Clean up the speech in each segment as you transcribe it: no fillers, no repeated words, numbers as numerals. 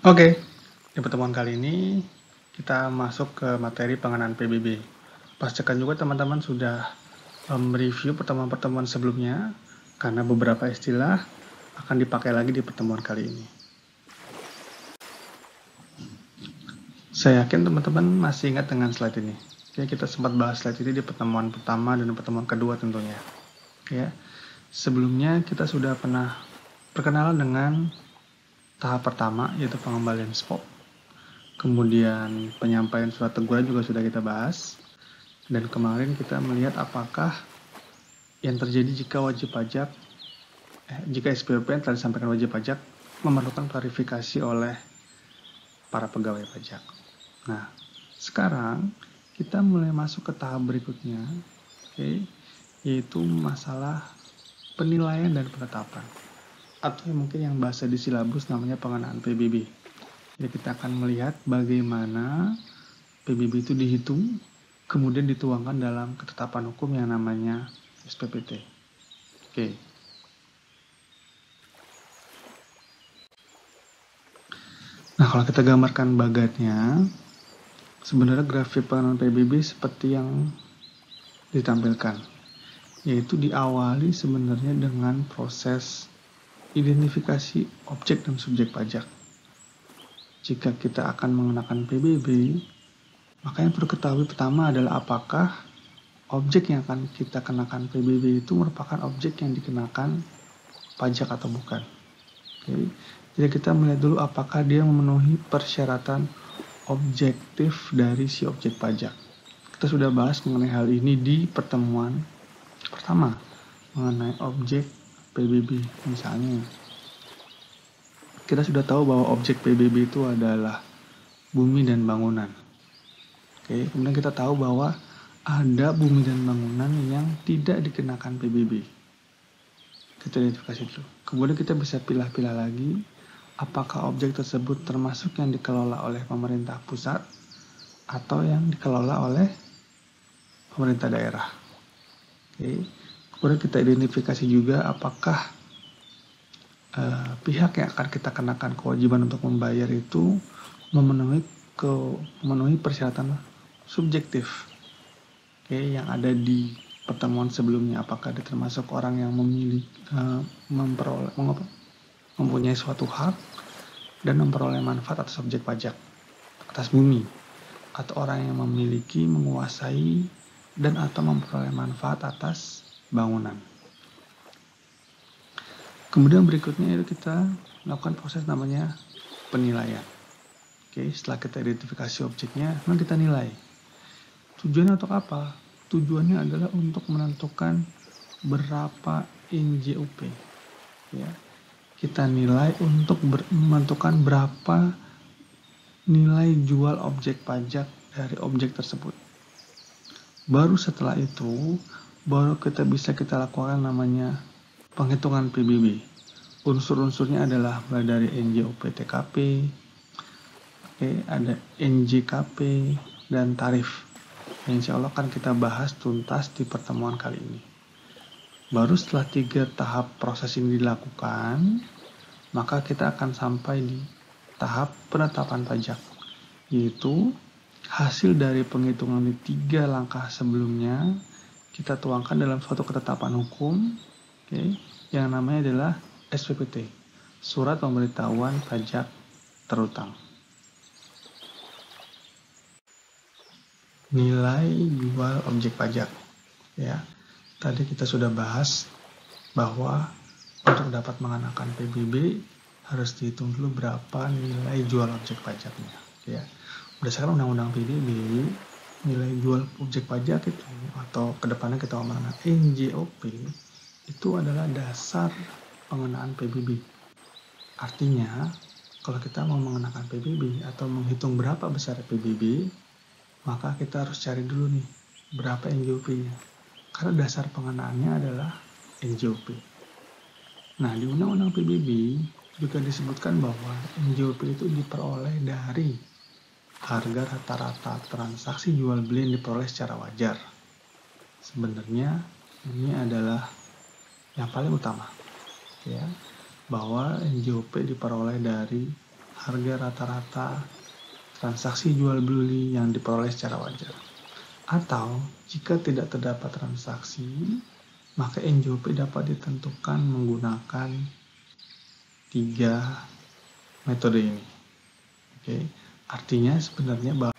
Oke, di pertemuan kali ini kita masuk ke materi pengenaan PBB. Pastikan juga teman-teman sudah mereview pertemuan-pertemuan sebelumnya, karena beberapa istilah akan dipakai lagi di pertemuan kali ini. Saya yakin teman-teman masih ingat dengan slide ini. Ya, kita sempat bahas slide ini di pertemuan pertama dan pertemuan kedua tentunya. Ya, sebelumnya kita sudah pernah perkenalan dengan tahap pertama, yaitu pengembalian spot. Kemudian penyampaian surat teguran juga sudah kita bahas. Dan kemarin kita melihat apakah yang terjadi jika SPOP yang telah disampaikan wajib pajak memerlukan klarifikasi oleh para pegawai pajak. Nah, sekarang kita mulai masuk ke tahap berikutnya, yaitu masalah penilaian dan penetapan, atau mungkin yang bahasa di silabus namanya pengenaan PBB. Jadi kita akan melihat bagaimana PBB itu dihitung, kemudian dituangkan dalam ketetapan hukum yang namanya SPPT. Oke. Nah, kalau kita gambarkan bagatnya, sebenarnya grafik pengenaan PBB seperti yang ditampilkan, yaitu diawali sebenarnya dengan proses identifikasi objek dan subjek pajak. Jika kita akan mengenakan PBB, maka yang perlu ketahui pertama adalah apakah objek yang akan kita kenakan PBB itu merupakan objek yang dikenakan pajak atau bukan. Oke. Jadi kita melihat dulu apakah dia memenuhi persyaratan objektif dari si objek pajak. Kita sudah bahas mengenai hal ini di pertemuan pertama mengenai objek PBB. Misalnya, kita sudah tahu bahwa objek PBB itu adalah bumi dan bangunan. Oke, kemudian kita tahu bahwa ada bumi dan bangunan yang tidak dikenakan PBB. Kita identifikasi dulu. Kemudian kita bisa pilah-pilah lagi apakah objek tersebut termasuk yang dikelola oleh pemerintah pusat atau yang dikelola oleh pemerintah daerah. Oke. Kemudian kita identifikasi juga apakah pihak yang akan kita kenakan kewajiban untuk membayar itu memenuhi persyaratan subjektif, yang ada di pertemuan sebelumnya. Apakah dia termasuk orang yang mempunyai suatu hak dan memperoleh manfaat atas objek pajak atas bumi, atau orang yang memiliki, menguasai, dan atau memperoleh manfaat atas bangunan. Kemudian berikutnya itu kita melakukan proses namanya penilaian. Oke, setelah kita identifikasi objeknya, lalu kita nilai. Tujuannya untuk apa? Tujuannya adalah untuk menentukan berapa NJOP. Ya. Kita nilai untuk menentukan berapa nilai jual objek pajak dari objek tersebut. Baru setelah itu, baru kita lakukan namanya penghitungan PBB. Unsur-unsurnya adalah mulai dari NJOP TKP, ada NJKP, dan tarif. Insya Allah akan kita bahas tuntas di pertemuan kali ini. Baru setelah 3 tahap proses ini dilakukan, maka kita akan sampai di tahap penetapan pajak, yaitu hasil dari penghitungan di 3 langkah sebelumnya kita tuangkan dalam suatu ketetapan hukum, yang namanya adalah SPPT, Surat Pemberitahuan Pajak Terutang. Nilai jual objek pajak. Ya, tadi kita sudah bahas bahwa untuk dapat mengenakan PBB harus dihitung dulu berapa nilai jual objek pajaknya. Ya, berdasarkan Undang-Undang PBB, nilai jual objek pajak itu atau kedepannya kita mengenai NJOP itu adalah dasar pengenaan PBB. Artinya, kalau kita mau mengenakan PBB atau menghitung berapa besar PBB, maka kita harus cari dulu nih berapa NJOP-nya. Karena dasar pengenaannya adalah NJOP. Nah, di Undang-Undang PBB juga disebutkan bahwa NJOP itu diperoleh dari harga rata-rata transaksi jual beli yang diperoleh secara wajar. Sebenarnya ini adalah yang paling utama, bahwa NJOP diperoleh dari harga rata-rata transaksi jual beli yang diperoleh secara wajar. Atau jika tidak terdapat transaksi, maka NJOP dapat ditentukan menggunakan 3 metode ini. Oke, artinya sebenarnya bahwa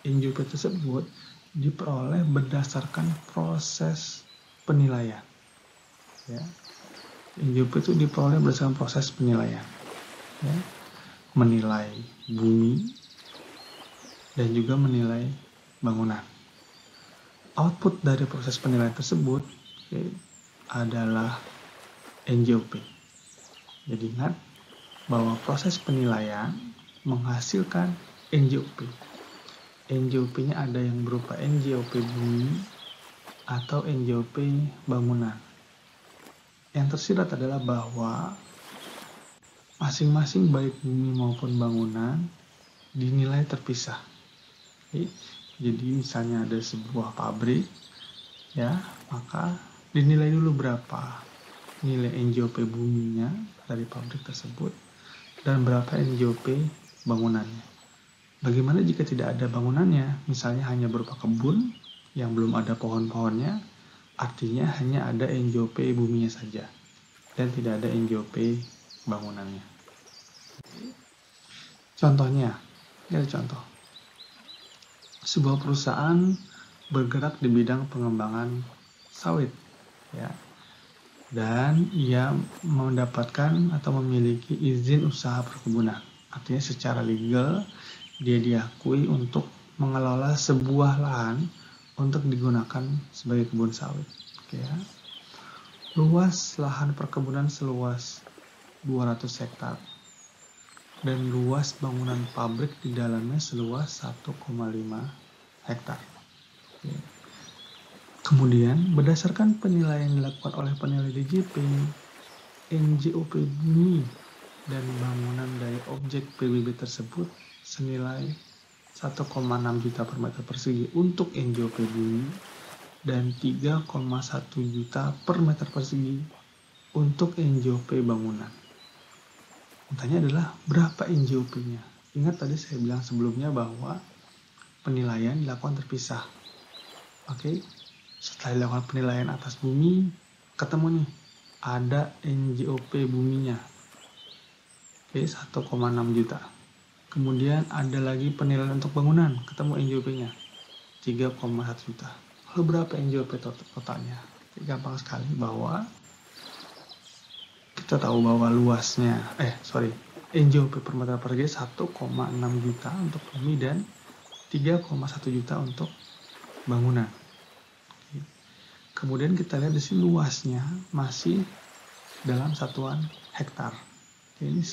NJOP tersebut diperoleh berdasarkan proses penilaian. Ya, NJOP itu diperoleh berdasarkan proses penilaian. Ya, menilai bumi dan juga menilai bangunan. Output dari proses penilaian tersebut adalah NJOP. Jadi ingat bahwa proses penilaian menghasilkan NJOP. NJOP-nya ada yang berupa NJOP bumi atau NJOP bangunan. Yang tersirat adalah bahwa masing-masing baik bumi maupun bangunan dinilai terpisah. Jadi misalnya ada sebuah pabrik, ya, maka dinilai dulu berapa nilai NJOP buminya dari pabrik tersebut dan berapa NJOP bangunannya. Bagaimana jika tidak ada bangunannya, misalnya hanya berupa kebun yang belum ada pohon-pohonnya, artinya hanya ada NJOP buminya saja dan tidak ada NJOP bangunannya. Contohnya, ya contoh. Sebuah perusahaan bergerak di bidang pengembangan sawit, ya, dan ia mendapatkan atau memiliki izin usaha perkebunan. Artinya secara legal dia diakui untuk mengelola sebuah lahan untuk digunakan sebagai kebun sawit. Oke, ya. Luas lahan perkebunan seluas 200 hektar dan luas bangunan pabrik di dalamnya seluas 1,5 hektar. Oke. Kemudian berdasarkan penilaian yang dilakukan oleh penilai DJP, NJOP bumi dan bangunan dari objek PBB tersebut senilai 1,6 juta per meter persegi untuk NJOP bumi dan 3,1 juta per meter persegi untuk NJOP bangunan. Pertanyaannya adalah berapa NJOP-nya? Ingat tadi saya bilang sebelumnya bahwa penilaian dilakukan terpisah. Oke, setelah dilakukan penilaian atas bumi, ketemu nih ada NJOP buminya. Oke, 1,6 juta. Kemudian ada lagi penilaian untuk bangunan, ketemu NJOP-nya 3,1 juta. Lalu berapa NJOP totalnya? Gampang sekali bahwa kita tahu bahwa luasnya, NJOP per meter persegi 1,6 juta untuk bumi dan 3,1 juta untuk bangunan. Kemudian kita lihat di sini luasnya masih dalam satuan hektar. Ini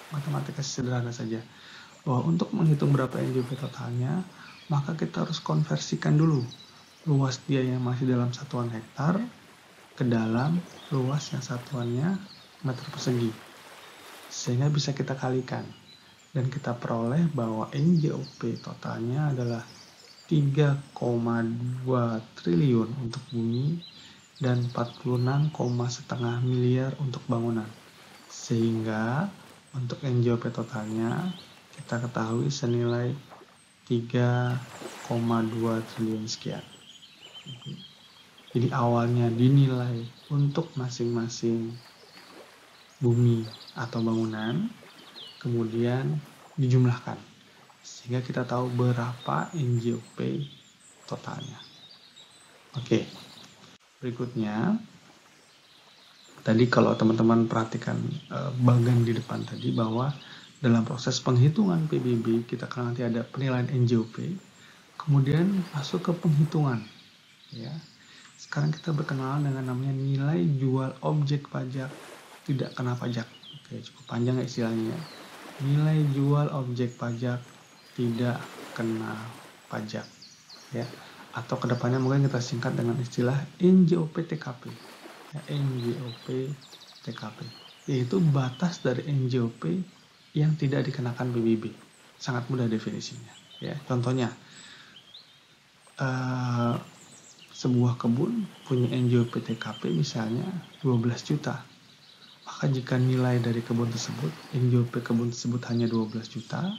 matematika sederhana saja. Bahwa untuk menghitung berapa NJOP totalnya, maka kita harus konversikan dulu luas dia yang masih dalam satuan hektar ke dalam luas yang satuannya meter persegi. Sehingga bisa kita kalikan dan kita peroleh bahwa NJOP totalnya adalah 3,2 triliun untuk bumi dan 46,5 miliar untuk bangunan. Sehingga untuk NJOP totalnya kita ketahui senilai 3,2 triliun sekian. Jadi awalnya dinilai untuk masing-masing bumi atau bangunan, kemudian dijumlahkan sehingga kita tahu berapa NJOP totalnya. Oke, berikutnya tadi kalau teman-teman perhatikan bagian di depan tadi bahwa dalam proses penghitungan PBB kita akan nanti ada penilaian NJOP, kemudian masuk ke penghitungan, ya. Sekarang kita berkenalan dengan namanya nilai jual objek pajak tidak kena pajak. Oke, cukup panjang istilahnya. Nilai jual objek pajak tidak kena pajak, ya. Atau kedepannya mungkin kita singkat dengan istilah NJOP TKP, ya, NJOP TKP, yaitu batas dari NJOP yang tidak dikenakan PBB. Sangat mudah definisinya, ya. Contohnya, sebuah kebun punya NJOP TKP misalnya 12 juta, maka maka jika nilai dari kebun tersebut, NJOP kebun tersebut hanya 12 juta,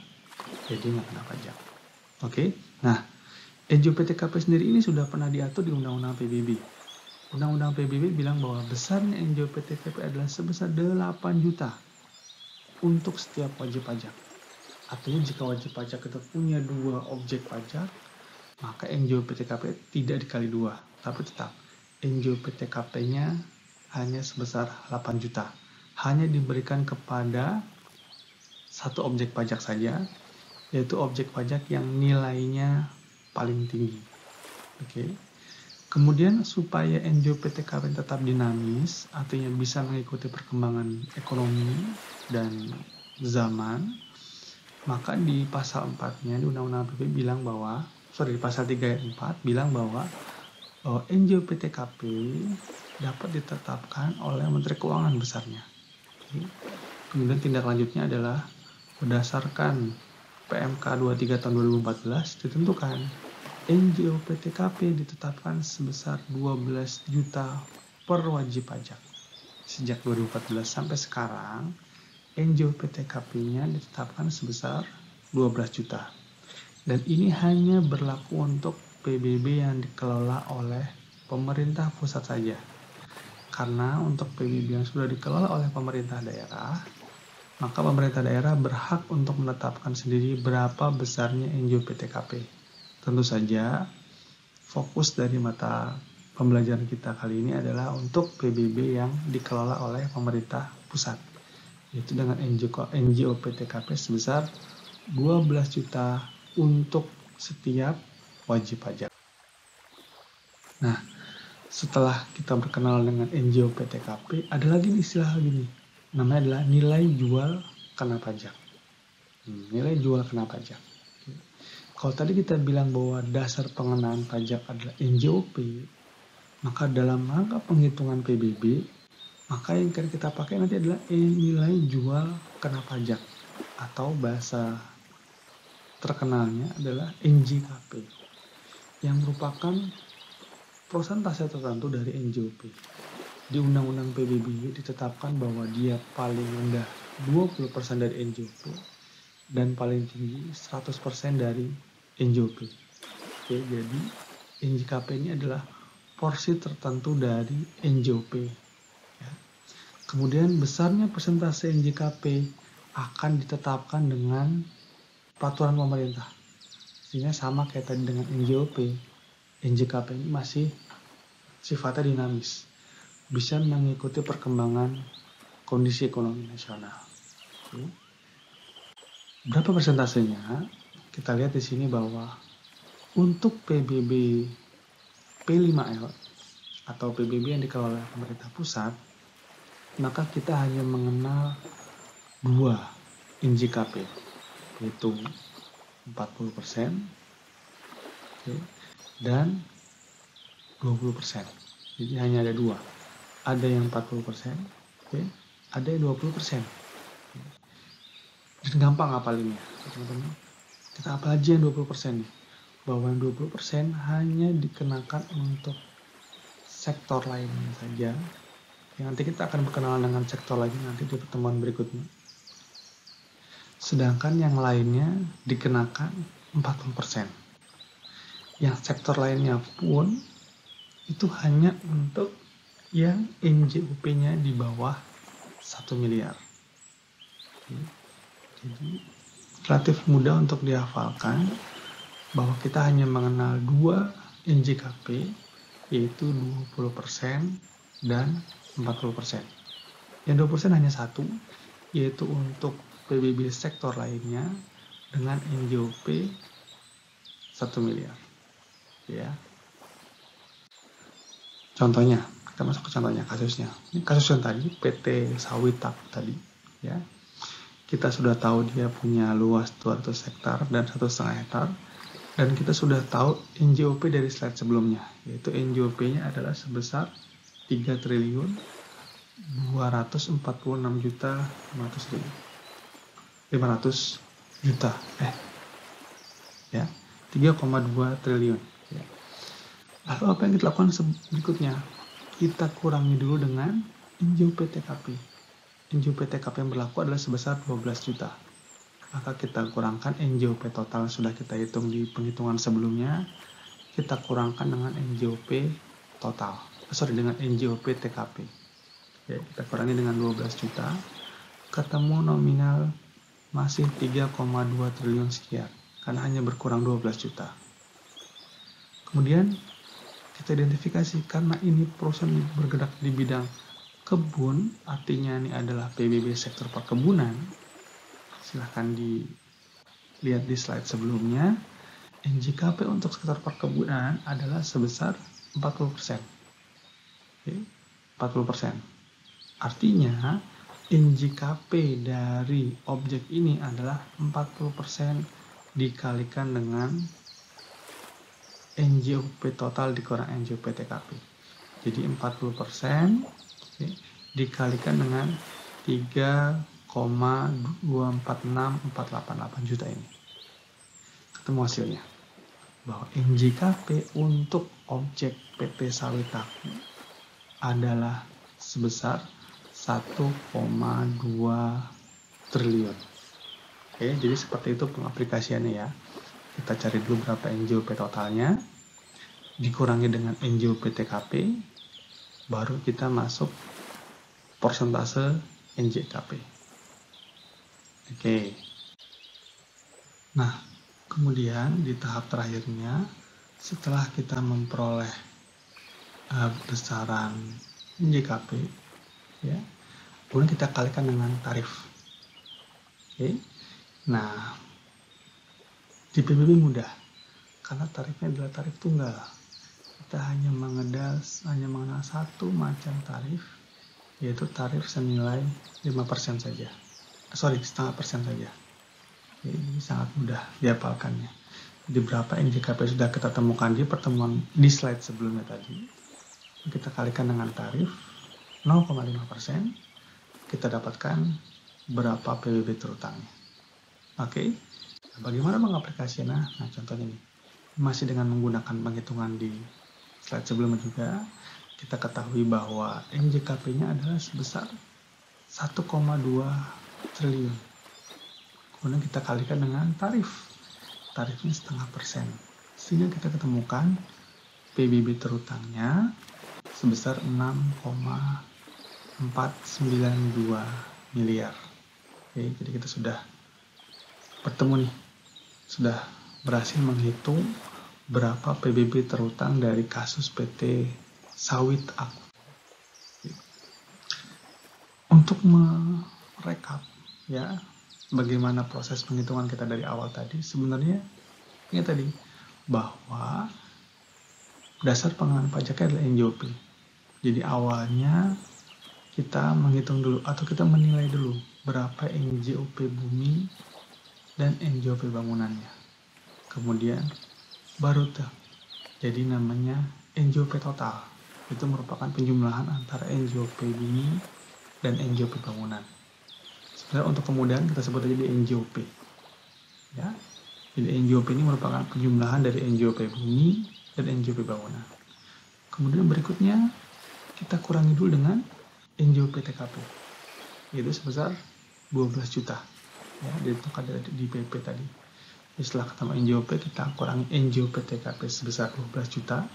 jadi nggak kena pajak. Oke, nah NJOP TKP sendiri ini sudah pernah diatur di Undang-Undang PBB. Undang-Undang PBB bilang bahwa besarnya NJOP TKP adalah sebesar 8 juta untuk setiap wajib pajak. Artinya jika wajib pajak itu punya 2 objek pajak, maka NJOP TKP tidak dikali 2, tapi tetap NJOP TKP-nya hanya sebesar 8 juta. Hanya diberikan kepada satu objek pajak saja, yaitu objek pajak yang nilainya paling tinggi. Oke. Kemudian supaya NJOP TKP tetap dinamis, artinya bisa mengikuti perkembangan ekonomi dan zaman, maka di pasal 4-nya di Undang-Undang PBB bilang bahwa, di pasal 3 ayat 4 bilang bahwa NJOP TKP dapat ditetapkan oleh Menteri Keuangan besarnya. Oke. Kemudian tindak lanjutnya adalah berdasarkan PMK 23 tahun 2014 ditentukan NJOP TKP ditetapkan sebesar 12 juta per wajib pajak. Sejak 2014 sampai sekarang, NJOP TKP-nya ditetapkan sebesar 12 juta. Dan ini hanya berlaku untuk PBB yang dikelola oleh pemerintah pusat saja. Karena untuk PBB yang sudah dikelola oleh pemerintah daerah, maka pemerintah daerah berhak untuk menetapkan sendiri berapa besarnya NJOP TKP. Tentu saja fokus dari mata pembelajaran kita kali ini adalah untuk PBB yang dikelola oleh pemerintah pusat, yaitu dengan NJOP TKP sebesar 12 juta untuk setiap wajib pajak. Nah, setelah kita berkenalan dengan NJOP TKP, ada lagi istilah gini, namanya adalah nilai jual kena pajak. Nilai jual kena pajak. Kalau tadi kita bilang bahwa dasar pengenaan pajak adalah NJOP, maka dalam rangka penghitungan PBB, maka yang kita pakai nanti adalah nilai jual kena pajak, atau bahasa terkenalnya adalah NJKP, yang merupakan persentase tertentu dari NJOP. Di Undang-Undang PBB ditetapkan bahwa dia paling rendah 20% dari NJOP dan paling tinggi 100% dari NJOP. Oke, jadi NJKP ini adalah porsi tertentu dari NJOP. Ya. Kemudian besarnya persentase NJKP akan ditetapkan dengan peraturan pemerintah. Sehingga sama kayak tadi dengan NJOP, NJKP ini masih sifatnya dinamis, bisa mengikuti perkembangan kondisi ekonomi nasional. Oke. Berapa persentasenya? Kita lihat di sini bahwa untuk PBB P5L atau PBB yang dikelola oleh pemerintah pusat, maka kita hanya mengenal 2 NJKP, yaitu 40% dan 20%. Jadi hanya ada 2. Ada yang 40%, ada yang 20%. Dan gampang ngapalinnya, teman-teman. Kita apa aja yang 20% nih? Bahwa yang 20% hanya dikenakan untuk sektor lainnya saja. Yang nanti kita akan berkenalan dengan sektor lainnya nanti di pertemuan berikutnya. Sedangkan yang lainnya dikenakan 40%. Yang sektor lainnya pun itu hanya untuk yang NJOP-nya di bawah 1 miliar. Jadi relatif mudah untuk dihafalkan bahwa kita hanya mengenal 2 NJKP, yaitu 20% dan 40%. Yang 20% hanya satu, yaitu untuk PBB sektor lainnya dengan NJOP 1 miliar. Ya. Contohnya, kita masuk ke contohnya, kasusnya. Ini kasus yang tadi, PT Sawit tadi. Ya. Kita sudah tahu dia punya luas 200 hektar dan 1,5 hektar. Dan kita sudah tahu NJOP dari slide sebelumnya, yaitu NJOP-nya adalah sebesar 3 triliun 246 juta 500 juta. Ya, 3,2 triliun. Ya. Lalu apa yang kita lakukan berikutnya? Kita kurangi dulu dengan NJOP TKP. NJOP TKP yang berlaku adalah sebesar 12 juta. Maka kita kurangkan NJOP total yang sudah kita hitung di penghitungan sebelumnya, kita kurangkan dengan NJOP total. Dengan NJOP TKP. Ya, kita kurangi dengan 12 juta, ketemu nominal masih 3,2 triliun sekian, karena hanya berkurang 12 juta. Kemudian kita identifikasi karena ini perusahaan bergerak di bidang kebun, artinya ini adalah PBB sektor perkebunan. Silahkan dilihat di slide sebelumnya. NJKP untuk sektor perkebunan adalah sebesar 40%. Oke, 40%. Artinya NJKP dari objek ini adalah 40% dikalikan dengan NJOP total dikurang NJOP TKP. Jadi 40% dikalikan dengan 3,246488 juta ini. Ketemu hasilnya. Bahwa NJKP untuk objek PT Sawit Aku adalah sebesar 1,2 triliun. Oke, jadi seperti itu pengaplikasiannya ya. Kita cari dulu berapa NJOP totalnya, dikurangi dengan NJOP TKP, baru kita masuk persentase NJKP. Oke. Nah, kemudian di tahap terakhirnya, setelah kita memperoleh besaran NJKP, ya, kemudian kita kalikan dengan tarif. Oke. Nah, di PBB mudah, karena tarifnya adalah tarif tunggal. Kita hanya mengenal satu macam tarif, yaitu tarif senilai 5% saja. Setengah persen saja. Jadi sangat mudah dihafalkannya. Jadi berapa NJKP sudah kita temukan di pertemuan di slide sebelumnya tadi. Kita kalikan dengan tarif 0,5%, kita dapatkan berapa PBB terutangnya. Oke. Bagaimana mengaplikasikannya? Nah, contohnya nih, masih dengan menggunakan penghitungan di slide sebelumnya juga, kita ketahui bahwa NJKP-nya adalah sebesar 1,2 triliun. Kemudian kita kalikan dengan tarifnya 0,5%, sehingga kita ketemukan PBB terutangnya sebesar 6,492 miliar. Oke, jadi kita sudah bertemu nih, sudah berhasil menghitung berapa PBB terutang dari kasus PT Sawit Aku. Untuk merekap ya, bagaimana proses penghitungan kita dari awal tadi, sebenarnya ini tadi bahwa dasar pengenaan pajaknya adalah NJOP. Jadi awalnya kita menghitung dulu atau kita menilai dulu berapa NJOP bumi dan NJOP bangunannya. Kemudian baru jadi namanya NJOP total. Itu merupakan penjumlahan antara NJOP bumi dan NJOP bangunan. Sebenarnya untuk kemudian kita sebut aja di NJOP. Ya. Jadi NJOP ini merupakan penjumlahan dari NJOP bumi dan NJOP bangunan. Kemudian berikutnya kita kurangi dulu dengan NJOP TKP. Yaitu sebesar 12 juta. Ya, ditentukan di PP tadi. Setelah ketemu NJOP, kita kurangi NJOP TKP sebesar 12 juta.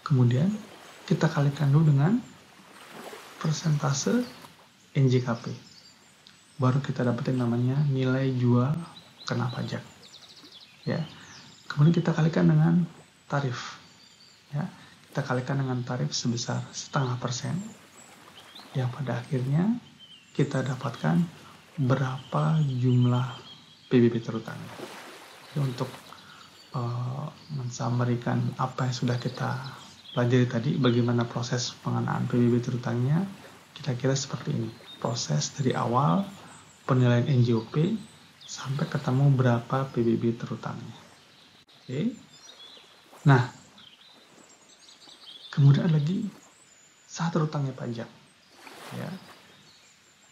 Kemudian kita kalikan dulu dengan persentase NJKP. Baru kita dapetin namanya nilai jual kena pajak. Ya. Kemudian kita kalikan dengan tarif. Ya. Kita kalikan dengan tarif sebesar 0,5%. Yang pada akhirnya kita dapatkan berapa jumlah PBB terutangnya. Untuk mensummarikan apa yang sudah kita pelajari tadi, bagaimana proses pengenaan PBB terutangnya, kira-kira seperti ini. Proses dari awal penilaian NJOP sampai ketemu berapa PBB terutangnya. Oke. Nah, kemudian lagi saat terutangnya pajak. Ya.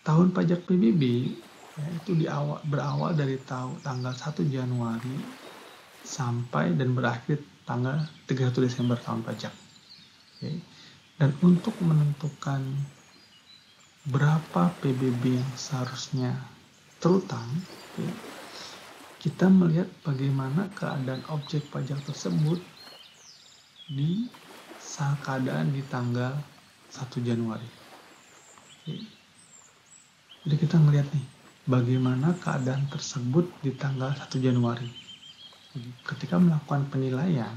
Tahun pajak PBB ya, itu berawal dari tanggal 1 Januari sampai dan berakhir tanggal 31 Desember tahun pajak. Okay. Dan untuk menentukan berapa PBB yang seharusnya terutang, ya, kita melihat bagaimana keadaan objek pajak tersebut di saat keadaan di tanggal 1 Januari. Oke. Jadi kita melihat nih, bagaimana keadaan tersebut di tanggal 1 Januari. Jadi, ketika melakukan penilaian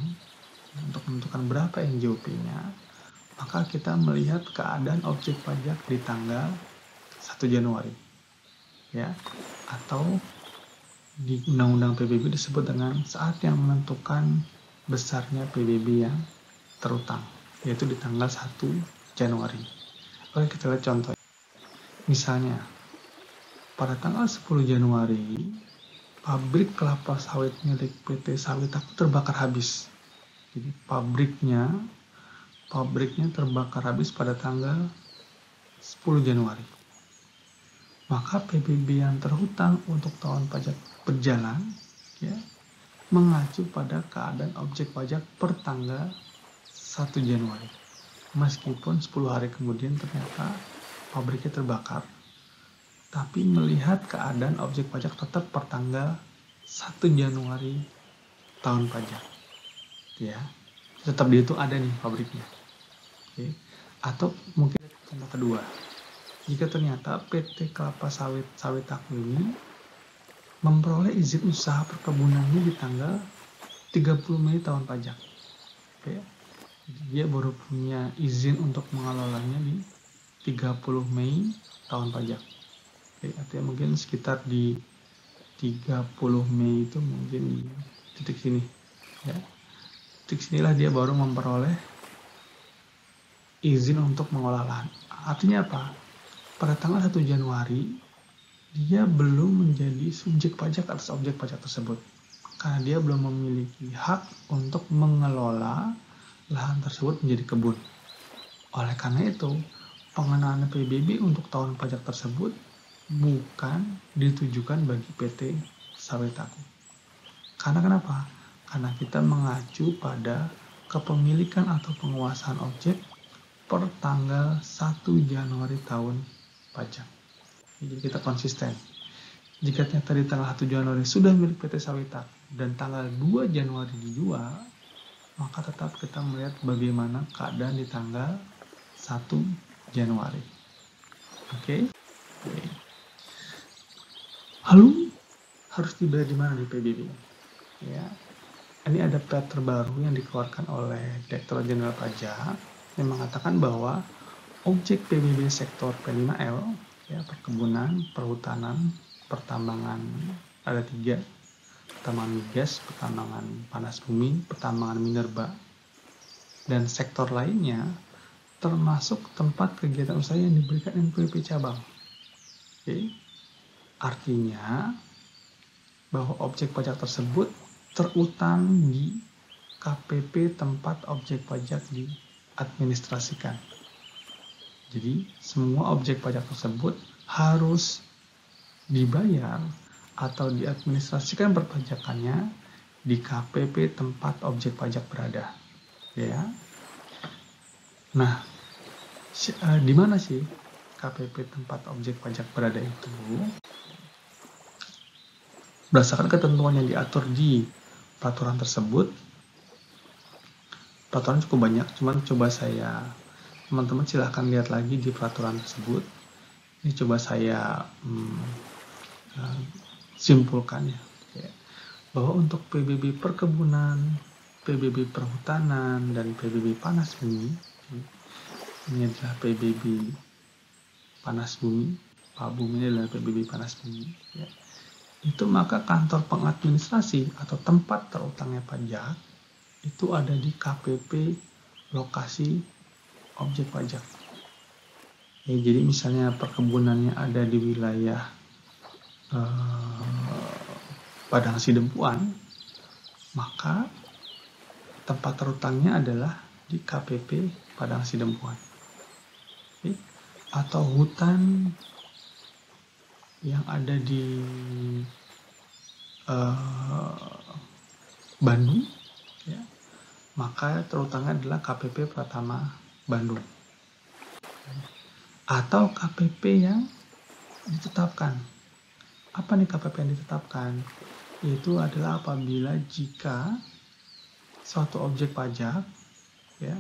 untuk menentukan berapa NJOP-nya, maka kita melihat keadaan objek pajak di tanggal 1 Januari. Ya, atau di Undang-Undang PBB disebut dengan saat yang menentukan besarnya PBB yang terutang, yaitu di tanggal 1 Januari. Oke, kita lihat contoh. Misalnya, pada tanggal 10 Januari, pabrik kelapa sawit milik PT Sawit Aku terbakar habis. Jadi pabriknya terbakar habis pada tanggal 10 Januari. Maka PBB yang terhutang untuk tahun pajak berjalan, ya, mengacu pada keadaan objek pajak per tanggal 1 Januari. Meskipun 10 hari kemudian ternyata pabriknya terbakar, tapi melihat keadaan objek pajak tetap per tanggal 1 Januari tahun pajak. Ya, tetap di itu ada nih pabriknya. Oke. Atau mungkin contoh kedua, jika ternyata PT Kelapa Sawit Aku ini memperoleh izin usaha perkebunannya di tanggal 30 Mei tahun pajak. Oke. Dia baru punya izin untuk mengelolanya di 30 Mei tahun pajak. Oke, artinya mungkin sekitar di 30 Mei itu mungkin di titik sini. Ya. Titik sinilah dia baru memperoleh izin untuk mengolah lahan. Artinya apa? Pada tanggal 1 Januari, dia belum menjadi subjek pajak atas objek pajak tersebut. Karena dia belum memiliki hak untuk mengelola lahan tersebut menjadi kebun. Oleh karena itu, pengenaan PBB untuk tahun pajak tersebut bukan ditujukan bagi PT Sawit Aku. Karena kenapa? Karena kita mengacu pada kepemilikan atau penguasaan objek per tanggal 1 Januari tahun pajak. Jadi kita konsisten. Jika ternyata di tanggal 1 Januari sudah milik PT Sawit Aku dan tanggal 2 Januari dijual, maka tetap kita melihat bagaimana keadaan di tanggal 1 Januari. Oke? Lalu harus dibayar di mana di PBB? Ya. Ini ada plat terbaru yang dikeluarkan oleh Direktorat Jenderal Pajak yang mengatakan bahwa objek PBB sektor P5L, ya, perkebunan, perhutanan, pertambangan, ada 3, pertambangan migas, pertambangan panas bumi, pertambangan minerba, dan sektor lainnya, termasuk tempat kegiatan usaha yang diberikan NPWP cabang. Oke. Artinya bahwa objek pajak tersebut terutang di KPP tempat objek pajak diadministrasikan. Jadi semua objek pajak tersebut harus dibayar atau diadministrasikan perpajakannya di KPP tempat objek pajak berada. Ya. Nah, di mana sih KPP tempat objek pajak berada itu? Berdasarkan ketentuan yang diatur di peraturan tersebut, peraturan cukup banyak, cuman coba teman-teman silahkan lihat lagi di peraturan tersebut. Ini coba saya simpulkan ya, bahwa untuk PBB perkebunan, PBB perhutanan, dan PBB panas bumi, ini adalah PBB panas bumi, Pak Bumi ini adalah PBB panas bumi, ya. Itu maka kantor pengadministrasi atau tempat terutangnya pajak itu ada di KPP lokasi objek pajak. Ya, jadi misalnya perkebunannya ada di wilayah Padang Sidempuan, maka tempat terutangnya adalah di KPP Padang Sidempuan. Oke. Atau hutan yang ada di Bandung, ya, maka terutangnya adalah KPP Pratama Bandung. atau KPP yang ditetapkan. Apa nih KPP yang ditetapkan? Itu adalah apabila jika suatu objek pajak ya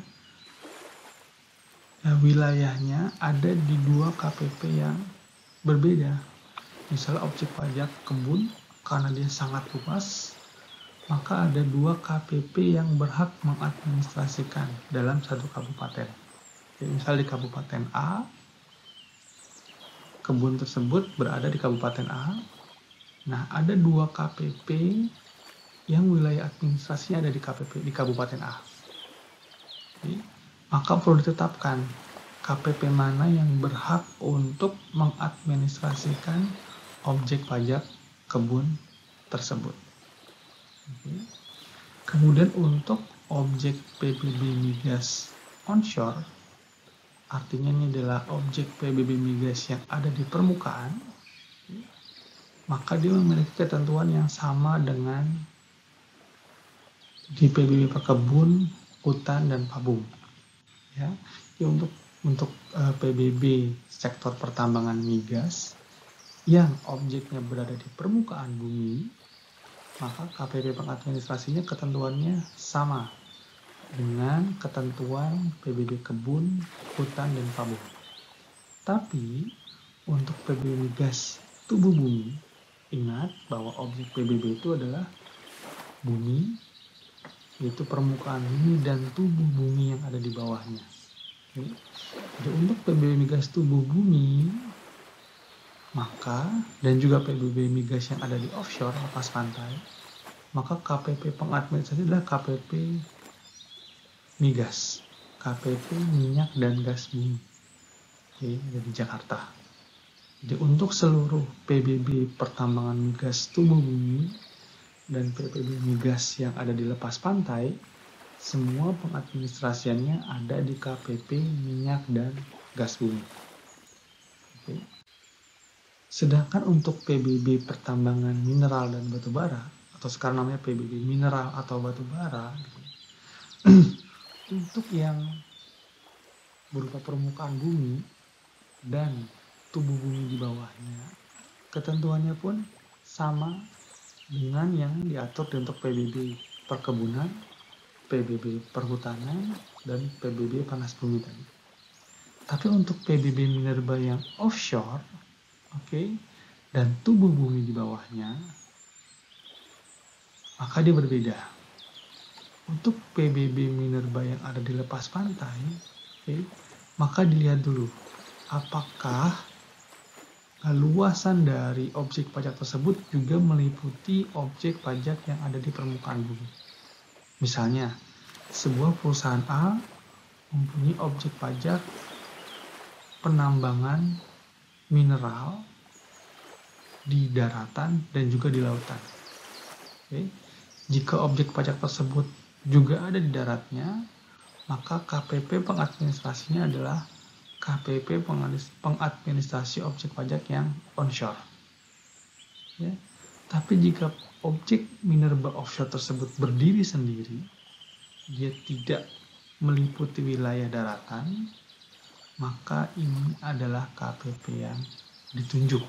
wilayahnya ada di dua KPP yang berbeda. Misalnya objek pajak kebun, karena dia sangat luas, maka ada dua KPP yang berhak mengadministrasikan dalam satu kabupaten. Jadi, misal di Kabupaten A, kebun tersebut berada di Kabupaten A. Nah, ada dua KPP yang wilayah administrasinya ada di Kabupaten A. Jadi, maka perlu ditetapkan KPP mana yang berhak untuk mengadministrasikan objek pajak kebun tersebut. Kemudian untuk objek PBB migas onshore, artinya ini adalah objek PBB migas yang ada di permukaan, maka dia memiliki ketentuan yang sama dengan di PBB perkebun, hutan, dan pabung. Ya, untuk PBB sektor pertambangan migas yang objeknya berada di permukaan bumi, maka KPP pengadministrasinya ketentuannya sama dengan ketentuan PBB kebun, hutan, dan pabung. Tapi untuk PBB migas tubuh bumi, ingat bahwa objek PBB itu adalah bumi, yaitu permukaan bumi dan tubuh bumi yang ada di bawahnya. Jadi untuk PBB migas tubuh bumi, maka dan juga PBB migas yang ada di offshore lepas pantai, maka KPP pengadministrasi adalah KPP migas, KPP minyak dan gas bumi. Oke, ada di Jakarta. Jadi untuk seluruh PBB pertambangan migas tubuh bumi dan PBB migas yang ada di lepas pantai, semua pengadministrasiannya ada di KPP minyak dan gas bumi. Oke. Sedangkan untuk PBB pertambangan mineral dan batu bara, atau sekarang namanya PBB mineral atau batu bara, untuk yang berupa permukaan bumi dan tubuh bumi di bawahnya, ketentuannya pun sama dengan yang diatur untuk PBB perkebunan, PBB perhutanan, dan PBB panas bumi tadi. Tapi untuk PBB minerba yang offshore, dan tubuh bumi di bawahnya, maka dia berbeda. Untuk PBB minerba yang ada di lepas pantai, maka dilihat dulu apakah luasan dari objek pajak tersebut juga meliputi objek pajak yang ada di permukaan bumi. Misalnya, sebuah perusahaan A mempunyai objek pajak penambangan mineral di daratan dan juga di lautan. Jika objek pajak tersebut juga ada di daratnya, maka KPP pengadministrasinya adalah KPP pengadministrasi objek pajak yang onshore. Tapi jika objek minerba offshore tersebut berdiri sendiri, dia tidak meliputi wilayah daratan, maka ini adalah KPP yang ditunjuk.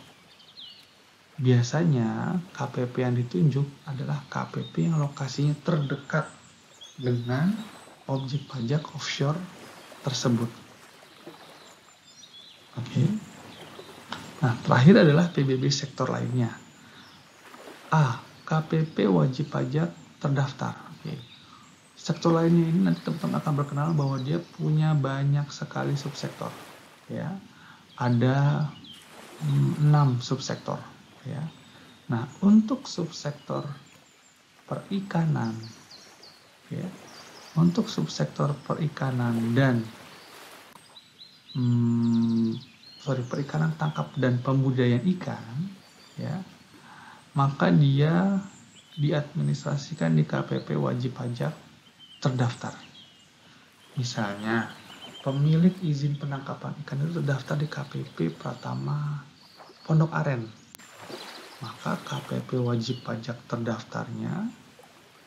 Biasanya KPP yang ditunjuk adalah KPP yang lokasinya terdekat dengan objek pajak offshore tersebut. Nah, terakhir adalah PBB sektor lainnya. A. KPP wajib pajak terdaftar. Sektor lainnya ini nanti teman-teman akan berkenal bahwa dia punya banyak sekali subsektor. Ada 6 subsektor. Nah, untuk subsektor perikanan, untuk subsektor perikanan dan perikanan tangkap dan pembudidayaan ikan, maka dia diadministrasikan di KPP wajib pajak terdaftar. Misalnya, pemilik izin penangkapan ikan itu terdaftar di KPP Pratama Pondok Aren, maka KPP wajib pajak terdaftarnya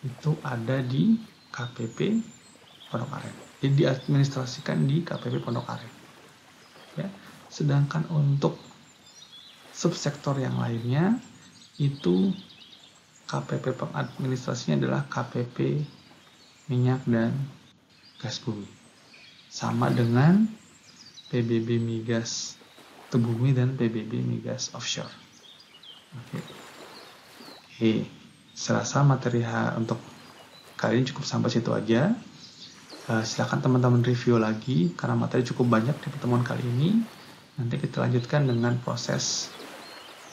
itu ada di KPP Pondok Aren. Jadi diadministrasikan di KPP Pondok Aren. Sedangkan untuk subsektor yang lainnya itu KPP pengadministrasinya adalah KPP minyak dan gas bumi. Sama dengan PBB migas tebumi dan PBB migas offshore. Oke. Serasa materi untuk kali ini cukup sampai situ aja. Silakan teman-teman review lagi karena materi cukup banyak di pertemuan kali ini. Nanti kita lanjutkan dengan proses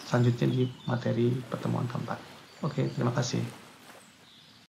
selanjutnya di materi pertemuan keempat. Oke, terima kasih.